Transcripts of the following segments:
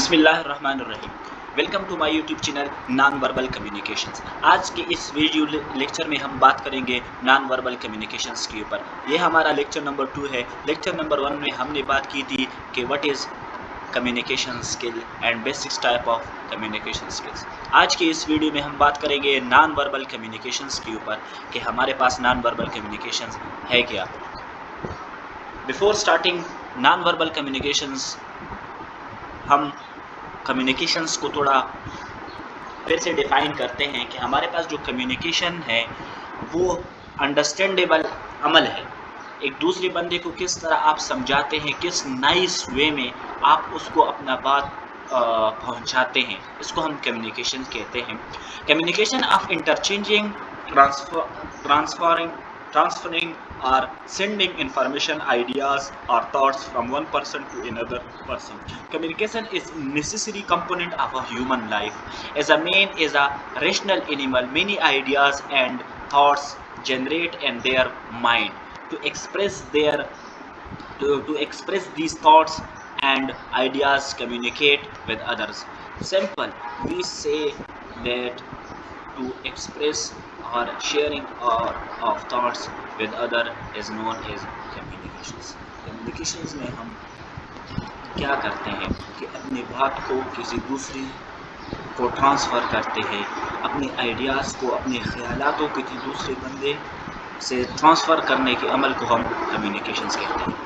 बिस्मिल्लाहिर्रहमानिर्रहीम। Welcome to my YouTube channel non verbal communications. आज के इस वीडियो लेक्चर में हम बात करेंगे नॉन वर्बल कम्युनिकेशंस के ऊपर। ये हमारा लेक्चर नंबर 2 है। लेक्चर नंबर 1 में हमने बात की थी कि what is communication skill and basics type of communication skills. आज के इस वीडियो में हम बात करेंगे नॉन वर्बल कम्युनिकेशंस के ऊपर कि हमारे पास नॉन वर्बल कम्युनिकेशंस है क्या। Before starting non verbal communications, हम कम्युनिकेशंस को थोड़ा फिर से डिफ़ाइन करते हैं कि हमारे पास जो कम्युनिकेशन है वो अंडरस्टैंडेबल अमल है। एक दूसरे बंदे को किस तरह आप समझाते हैं, किस नाइस वे में आप उसको अपना बात पहुंचाते हैं, इसको हम कम्युनिकेशन कहते हैं। Communication of interchanging, transferring or sending information, ideas or thoughts from one person to another person. Communication is necessary component of a human life. As a man is a rational animal, many ideas and thoughts generate in their mind. To express these thoughts and ideas, communicate with others. Simple, we say that to express or sharing of thoughts with other is known as communications. Communications में हम क्या करते हैं कि अपनी बात को किसी दूसरे को ट्रांसफ़र करते हैं, अपने आइडियाज़ को, अपने ख़यालात को किसी दूसरे बंदे से ट्रांसफ़र करने के अमल को हम कम्युनिकेशंस कहते हैं।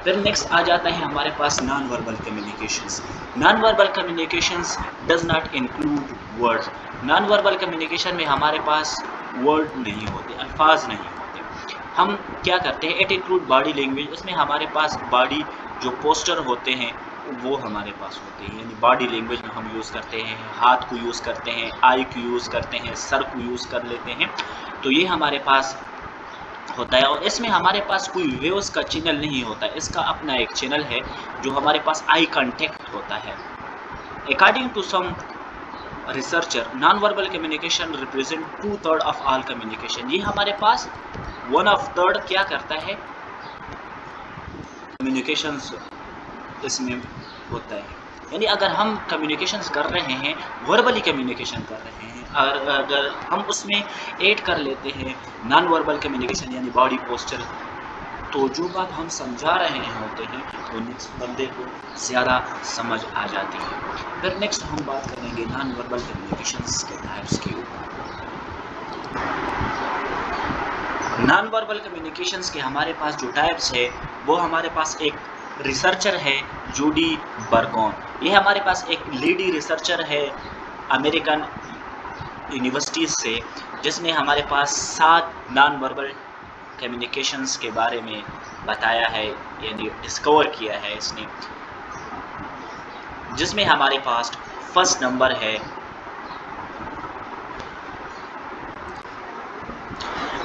फिर नेक्स्ट आ जाता है हमारे पास non verbal communications. Non verbal communications does not include words. Non verbal communication में हमारे पास वर्ड नहीं होते, अल्फाज नहीं होते। हम क्या करते हैं, इट इंक्लूड बॉडी लैंग्वेज। इसमें हमारे पास बॉडी जो पोस्टर होते हैं वो हमारे पास होते हैं, यानी बॉडी लैंग्वेज में हम यूज़ करते हैं, हाथ को यूज़ करते हैं, आई को यूज़ करते हैं, सर को यूज़ कर लेते हैं। तो ये हमारे पास होता है और इसमें हमारे पास कोई वेव्स का चैनल नहीं होता है। इसका अपना एक चैनल है जो हमारे पास आई कांटेक्ट होता है। According to some researcher, non verbal communication represent 2/3 of all communication. ये हमारे पास 1/3 क्या करता है, कम्युनिकेशंस इसमें होता है। यानी अगर हम कम्युनिकेशंस कर रहे हैं, वर्बली कम्युनिकेशन कर रहे हैं, और अगर हम उसमें ऐड कर लेते हैं नॉन वर्बल कम्युनिकेशन यानी बॉडी पोस्चर, तो जो बात हम समझा रहे होते हैं वो नेक्स्ट बंदे को ज़्यादा समझ आ जाती है। फिर नेक्स्ट हम बात करेंगे नॉन वर्बल कम्युनिकेशंस के टाइप्स के ऊपर। नॉन वर्बल कम्युनिकेशंस के हमारे पास जो टाइप्स है वो हमारे पास एक रिसर्चर है जूडी बर्गोन। ये हमारे पास एक लेडी रिसर्चर है अमेरिकन यूनिवर्सिटीज़ से, जिसने हमारे पास 7 नॉन वर्बल कम्युनिकेशंस के बारे में बताया है, यानी डिस्कवर किया है इसने, जिसमें हमारे पास फर्स्ट नंबर है।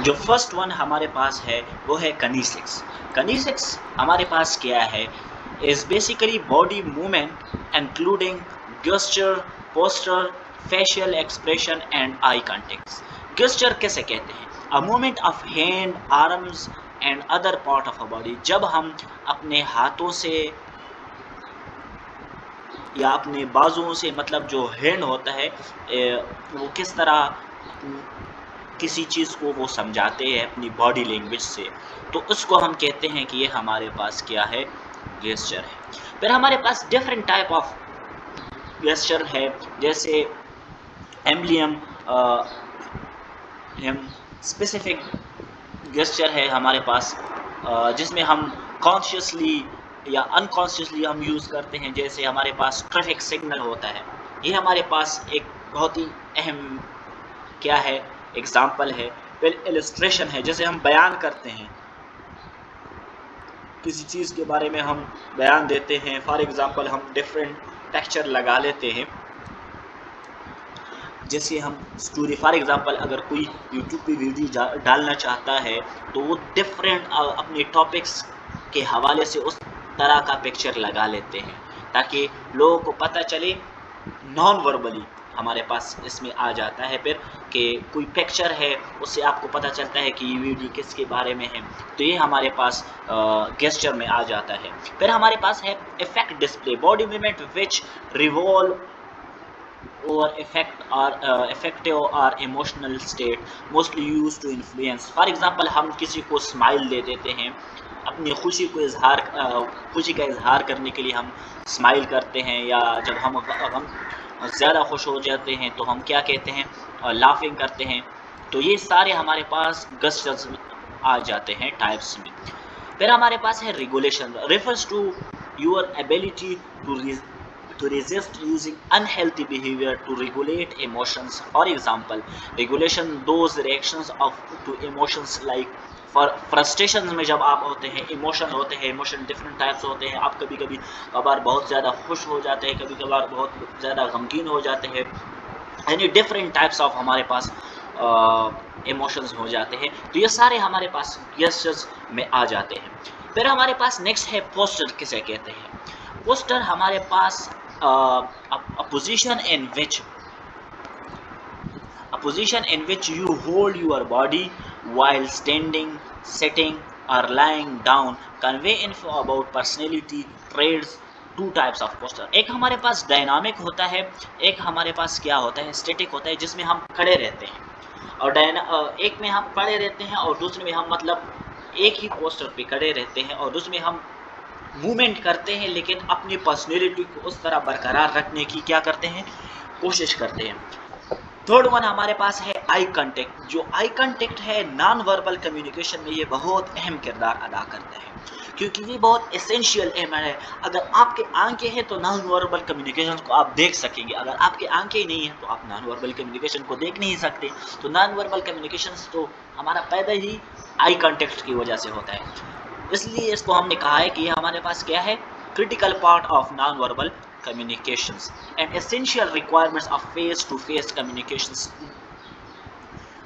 जो फर्स्ट वन हमारे पास है वो है कनीसिक्स। कनीसिक्स हमारे पास क्या है, is basically body movement including gesture, posture, facial expression and eye contact. Gesture कैसे कहते हैं, a movement of hand, arms and other part of a body. जब हम अपने हाथों से या अपने बाजुओं से, मतलब जो हैंड होता है वो किस तरह किसी चीज़ को वो समझाते हैं अपनी बॉडी लैंग्वेज से, तो उसको हम कहते हैं कि ये हमारे पास क्या है, गेस्चर है। फिर हमारे पास डिफरेंट टाइप ऑफ गेस्चर है, जैसे एम्ब्लियम, स्पेसिफिक गेस्चर है हमारे पास, जिसमें हम कॉन्शियसली या अनकॉन्शियसली हम यूज़ करते हैं। जैसे हमारे पास ट्रैफिक सिग्नल होता है, ये हमारे पास एक बहुत ही अहम क्या है, एग्जाम्पल है। फिर इलस्ट्रेशन है, जैसे हम बयान करते हैं, किसी चीज़ के बारे में हम बयान देते हैं, फॉर एग्ज़ाम्पल हम डिफरेंट टेक्सचर लगा लेते हैं। जैसे हम स्टोरी, फॉर एग्ज़ाम्पल अगर कोई यूट्यूब पे वीडियो डालना चाहता है तो वो डिफरेंट अपने टॉपिक्स के हवाले से उस तरह का पिक्चर लगा लेते हैं ताकि लोगों को पता चले नॉन वर्बली हमारे पास इसमें आ जाता है फिर कि कोई पिक्चर है उससे आपको पता चलता है कि ये वीडियो किसके बारे में है, तो ये हमारे पास गेस्चर में आ जाता है। फिर हमारे पास है effect display, body movement which revolve और effective or emotional state mostly used to influence। For example हम किसी को स्माइल दे देते हैं, अपनी खुशी को खुशी का इजहार करने के लिए हम स्माइल करते हैं, या जब हम ज़्यादा खुश हो जाते हैं तो हम क्या कहते हैं, लाफिंग करते हैं। तो ये सारे हमारे पास गेस्चर्स आ जाते हैं टाइप्स में। फिर हमारे पास है regulation, refers to your ability to resist using unhealthy behavior to regulate emotions। For example, regulation those reactions of to emotions like frustration में जब आप होते हैं, इमोशन डिफरेंट टाइप्स होते हैं। आप कभी कभार बहुत ज़्यादा खुश हो जाते हैं, कभी कभार बहुत ज़्यादा गमगीन हो जाते हैं, यानी डिफरेंट टाइप्स ऑफ हमारे पास इमोशंस हो जाते हैं। तो ये सारे हमारे पास गेस्चर्स में आ जाते हैं। फिर हमारे पास नेक्स्ट है पोस्टर, किसे कहते हैं। पोस्टर हमारे पास a position in which you hold your body while standing, sitting or lying down, convey info about personality traits। Two types of poster, एक हमारे पास डायनामिक होता है, एक हमारे पास क्या होता है, स्टैटिक होता है, जिसमें हम खड़े रहते हैं। और एक में हम खड़े रहते हैं और दूसरे में हम मतलब एक ही पोस्टर पे खड़े रहते हैं, और दूसरे में हम मूवमेंट करते हैं, लेकिन अपनी पर्सनैलिटी को उस तरह बरकरार रखने की क्या करते हैं, कोशिश करते हैं। थर्ड वन हमारे पास है आई कांटेक्ट। जो आई कांटेक्ट है नॉन वर्बल कम्युनिकेशन में ये बहुत अहम किरदार अदा करता है, क्योंकि ये बहुत एसेंशियल अहम है। अगर आपके आंखें हैं तो नॉन वर्बल कम्युनिकेशन को आप देख सकेंगे, अगर आपके आंखें नहीं हैं तो आप नॉन वर्बल कम्युनिकेशन को देख नहीं सकते। तो नॉन वर्बल कम्युनिकेशन तो हमारा पैदा ही आई कांटेक्ट की वजह से होता है, इसलिए इसको हमने कहा है कि ये हमारे पास क्या है, critical part of non verbal communications and essential requirements of face to face communications।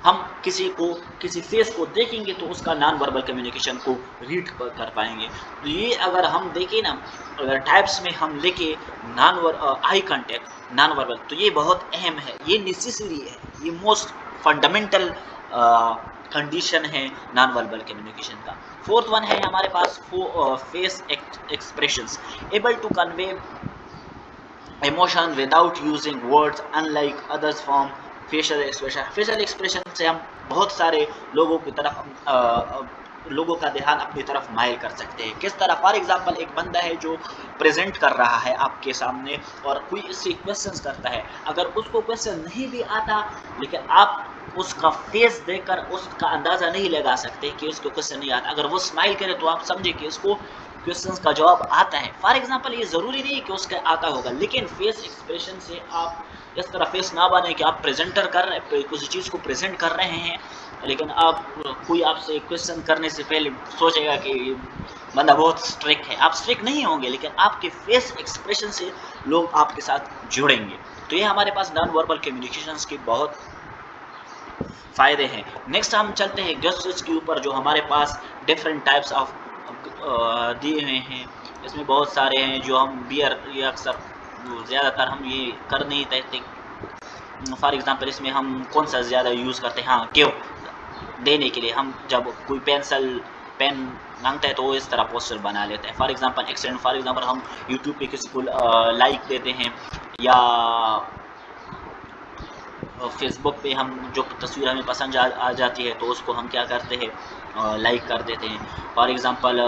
हम किसी फेस को देखेंगे तो उसका नॉन वर्बल कम्युनिकेशन को रीड कर पाएंगे। तो ये अगर हम देखें ना, अगर टाइप्स में हम लेके आई कांटेक्ट नॉन वर्बल, तो ये बहुत अहम है, ये नेसेसरी है, ये मोस्ट फंडामेंटल कंडीशन है नॉन वर्बल कम्युनिकेशन का। फोर्थ वन है हमारे पास face expressions, able to convey emotion without using words unlike others form facial expression. Facial expression से हम बहुत सारे लोगों की तरफ लोगों का ध्यान अपनी तरफ माइल कर सकते हैं। किस तरह, फॉर एग्जांपल एक बंदा है जो प्रेजेंट कर रहा है आपके सामने और कोई इससे क्वेश्चंस करता है, अगर उसको क्वेश्चन नहीं भी आता लेकिन आप उसका फेस देखकर उसका अंदाज़ा नहीं लगा सकते कि उसको क्वेश्चन नहीं आता। अगर वो स्माइल करे तो आप समझे कि उसको क्वेश्चंस का जवाब आता है। फॉर एग्जांपल ये ज़रूरी नहीं कि उसका आता होगा, लेकिन फेस एक्सप्रेशन से आप इस तरह फेस ना बने कि आप प्रेजेंटर कर रहे किसी चीज़ को प्रेजेंट कर रहे हैं, लेकिन आप कोई आपसे क्वेश्चन करने से पहले सोचेगा कि बंदा बहुत स्ट्रिक्ट है। आप स्ट्रिक्ट नहीं होंगे, लेकिन आपके फेस एक्सप्रेशन से लोग आपके साथ जुड़ेंगे। तो ये हमारे पास नॉन वर्बल कम्युनिकेशंस के बहुत फ़ायदे हैं। नेक्स्ट हम चलते हैं गेस्चर्स के ऊपर, जो हमारे पास डिफरेंट टाइप्स ऑफ दिए हुए हैं। इसमें बहुत सारे हैं जो हम बियर या अक्सर ज़्यादातर हम ये कर नहीं सकते। फॉर एग्जांपल इसमें हम कौन सा ज़्यादा यूज़ करते हैं, हाँ गिफ्ट देने के लिए हम जब कोई पेन मांगता है तो वो इस तरह पोस्टर बना लेते हैं। For example accident, for example हम यूट्यूब पे किसी को लाइक देते हैं, या फेसबुक पे हम जो तस्वीर हमें पसंद आ जाती है तो उसको हम क्या करते हैं, लाइक कर देते हैं। फॉर एग्जांपल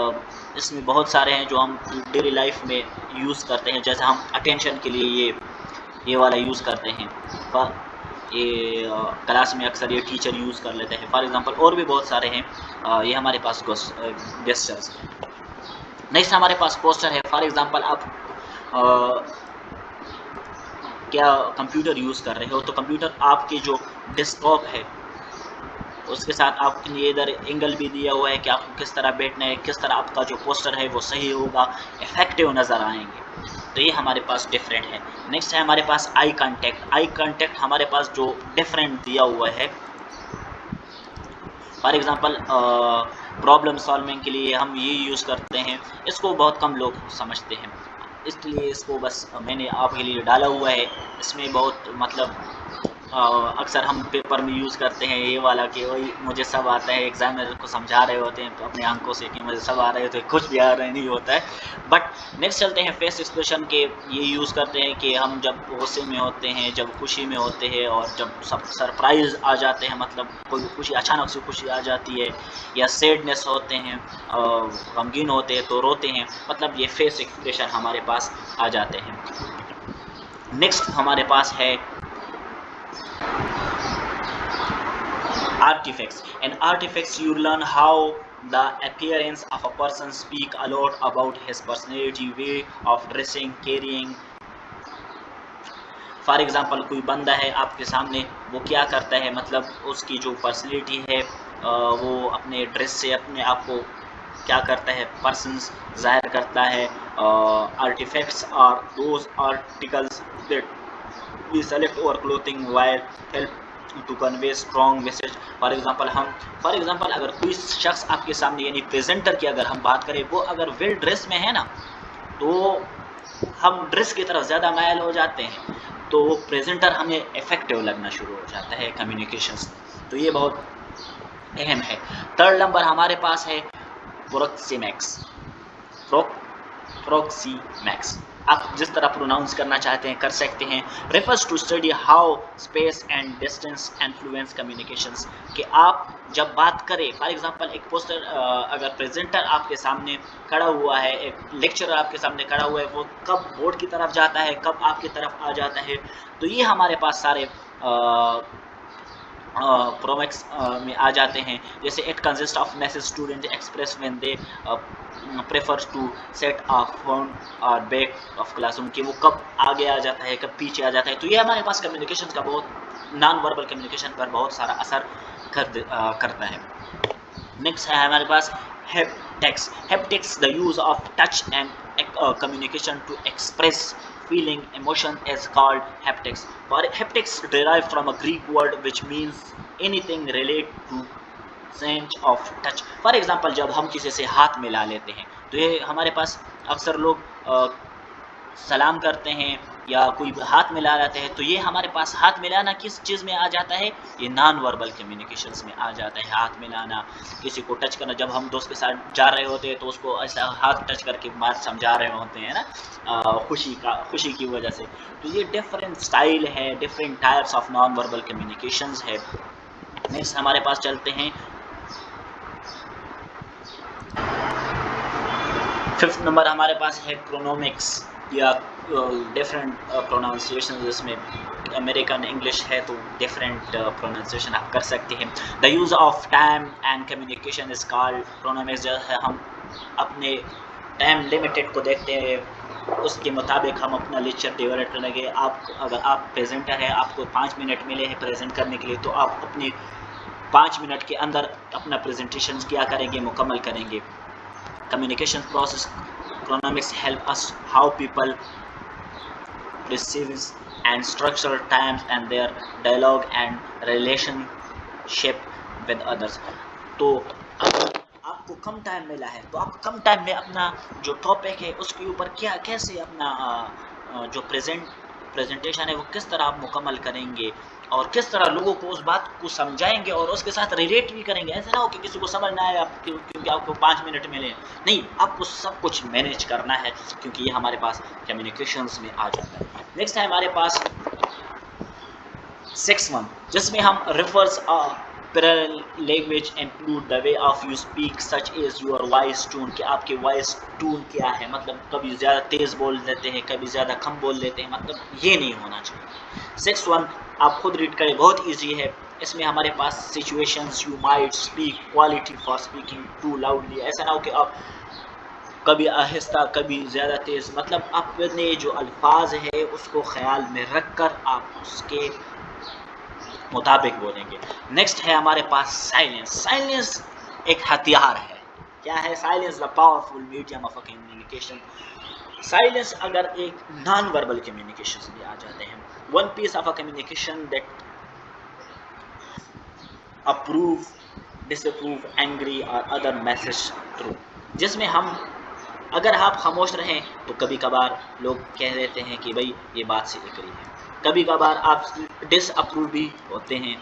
इसमें बहुत सारे हैं जो हम डेली लाइफ में यूज़ करते हैं, जैसे हम अटेंशन के लिए ये वाला यूज़ करते हैं। ये क्लास में अक्सर ये टीचर यूज़ कर लेते हैं। फॉर एग्जांपल और भी बहुत सारे हैं, ये हमारे पास गेस्चर्स हैं। नेक्स्ट हमारे पास पोस्टर है। फॉर एग्जांपल आप क्या कंप्यूटर यूज़ कर रहे हो, तो कंप्यूटर आपके जो डेस्कटॉप है उसके साथ आपके लिए इधर एंगल भी दिया हुआ है कि आपको किस तरह बैठना है, किस तरह आपका जो पोस्टर है वो सही होगा, इफेक्टिव नज़र आएंगे। तो ये हमारे पास डिफरेंट है। नेक्स्ट है हमारे पास आई कांटेक्ट। आई कांटेक्ट हमारे पास जो डिफरेंट दिया हुआ है, फॉर एग्जांपल प्रॉब्लम सॉल्विंग के लिए हम ये यूज़ करते हैं, इसको बहुत कम लोग समझते हैं। इसलिए इसको बस मैंने आपके लिए डाला हुआ है। इसमें बहुत मतलब अक्सर हम पेपर में यूज़ करते हैं ये वाला कि वही मुझे सब आता है, एग्जामिनर को समझा रहे होते हैं तो अपने अंकों से कि मुझे सब आ रहे होते हैं, कुछ भी आ रहा नहीं होता है। बट नेक्स्ट चलते हैं फेस एक्सप्रेशन के। ये यूज़ करते हैं कि हम जब गुस्से में होते हैं, जब खुशी में होते हैं, और जब सब सरप्राइज़ आ जाते हैं, मतलब कोई खुशी अचानक से खुशी आ जाती है, या सैडनेस होते हैं, गमगीन होते हैं तो रोते हैं, मतलब ये फेस एक्सप्रेशन हमारे पास आ जाते हैं। नेक्स्ट हमारे पास है artifacts. In artifacts you learn how the appearance of a person speak a lot about his personality, way of dressing, carrying. For example कोई बंदा है आपके सामने, वो क्या करता है, मतलब उसकी जो पर्सनैलिटी है वो अपने ड्रेस से अपने आप को क्या करता है, पर्सन्स जाहिर करता है। Artifacts are those articles that we select over clothing while help to convey strong message. For example अगर कोई शख्स आपके सामने, यानी प्रेजेंटर की अगर हम बात करें, वो अगर वेल ड्रेस में है ना, तो हम ड्रेस की तरफ ज़्यादा मायल हो जाते हैं, तो वो प्रेजेंटर हमें इफेक्टिव लगना शुरू हो जाता है कम्युनिकेशंस। तो ये बहुत अहम है। थर्ड नंबर हमारे पास है प्रोक्सीमैक्स। प्रोक्सीमैक्स आप जिस तरह प्रोनाउंस करना चाहते हैं कर सकते हैं। Refers to study how space and distance influence communications. कि आप जब बात करें, फॉर एग्जांपल एक पोस्टर, अगर प्रेजेंटर आपके सामने खड़ा हुआ है, एक लेक्चरर आपके सामने खड़ा हुआ है, वो कब बोर्ड की तरफ जाता है, कब आपकी तरफ आ जाता है, तो ये हमारे पास सारे प्रोमैक्स में आ जाते हैं। जैसे it consist of message student express when they prefers to set a front और बैक ऑफ क्लासरूम, कि वो कब आगे आ जाता है, कब पीछे आ जाता है। तो ये हमारे पास कम्युनिकेशन का बहुत नॉन वर्बल कम्युनिकेशन पर बहुत सारा असर करता है। नेक्स्ट है हमारे पास haptics. Haptics the use of touch and communication to express feeling emotion is called haptics. For haptics derived from a Greek word which means anything related to sense of touch. For example जब हम किसी से हाथ मिला लेते हैं, तो ये हमारे पास अक्सर लोग सलाम करते हैं या कोई हाथ मिला लेते हैं, तो ये हमारे पास हाथ मिलाना किस चीज़ में आ जाता है, ये नॉन वर्बल कम्युनिकेशंस में आ जाता है। हाथ मिलाना, किसी को टच करना, जब हम दोस्त के साथ जा रहे होते हैं तो उसको ऐसा हाथ टच करके बात समझा रहे होते हैं ना, खुशी की वजह से। तो ये डिफरेंट स्टाइल है, different types of non verbal communications है। नेक्स्ट हमारे पास चलते हैं, फिफ्थ नंबर हमारे पास है क्रोनोमिक्स या डिफरेंट प्रोनाउंसिएशन, जिसमें अमेरिकन इंग्लिश है तो डिफरेंट प्रोनाउंसिएशन आप कर सकते हैं। The use of time and communication is called chronemics. जो है हम अपने टाइम लिमिटेड को देखते हैं, उसके मुताबिक हम अपना लेक्चर डिवेलप करेंगे। आप अगर आप प्रेजेंटर है, आपको 5 मिनट मिले हैं प्रेजेंट करने के लिए, तो आप अपने 5 मिनट के अंदर अपना प्रेजेंटेशन क्या करेंगे, मुकम्मल करेंगे। Communication process chronomics help us how people receives and structure times and their dialogue and relationship with others. तो अगर आपको कम टाइम मिला है, तो आप कम टाइम में अपना जो टॉपिक है उसके ऊपर क्या कैसे अपना जो प्रेजेंटेशन है वो किस तरह आप मुकम्मल करेंगे, और किस तरह लोगों को उस बात को समझाएंगे और उसके साथ रिलेट भी करेंगे। ऐसा ना हो कि किसी को समझ ना आए क्योंकि आपको 5 मिनट मिले, नहीं, आपको सब कुछ मैनेज करना है, क्योंकि ये हमारे पास कम्युनिकेशंस में आ जाता है। नेक्स्ट है हमारे पास 6 1, जिसमें हम refers language include the way of you speak such is your voice tone, कि आपके वॉइस टून क्या है, मतलब कभी ज़्यादा तेज़ बोल देते हैं, कभी ज़्यादा कम बोल देते हैं, मतलब ये नहीं होना चाहिए। 6 1 आप खुद रीड करें, बहुत इजी है। इसमें हमारे पास situations, you might speak, quality for speaking too loudly. ऐसा ना हो कि आप कभी आहिस्ता कभी ज़्यादा तेज़, मतलब अपने जो अल्फाज है उसको ख्याल में रख कर आप उसके मुताबिक बोलेंगे। नेक्स्ट है हमारे पास साइलेंस। साइलेंस एक हथियार है। क्या है silence? The powerful medium of communication. Silence अगर एक नॉन वर्बल कम्युनिकेशन में आ जाते हैं, one piece of a communication that approve, disapprove, angry और अदर मैसेज थ्रू, जिसमें हम अगर आप खामोश रहें तो कभी कभार लोग कह देते हैं कि भाई ये बात से एग्री है, कभी कभार आप डिसअप्रूव भी होते हैं,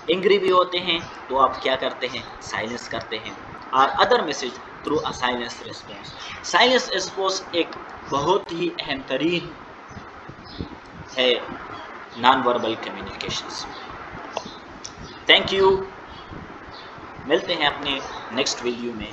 एंग्री भी होते हैं, तो आप क्या करते हैं, साइलेंस करते हैं। और other message through a silence response. Silence response एक बहुत ही अहम तरीन है non verbal communications. Thank you, मिलते हैं अपने नेक्स्ट वीडियो में।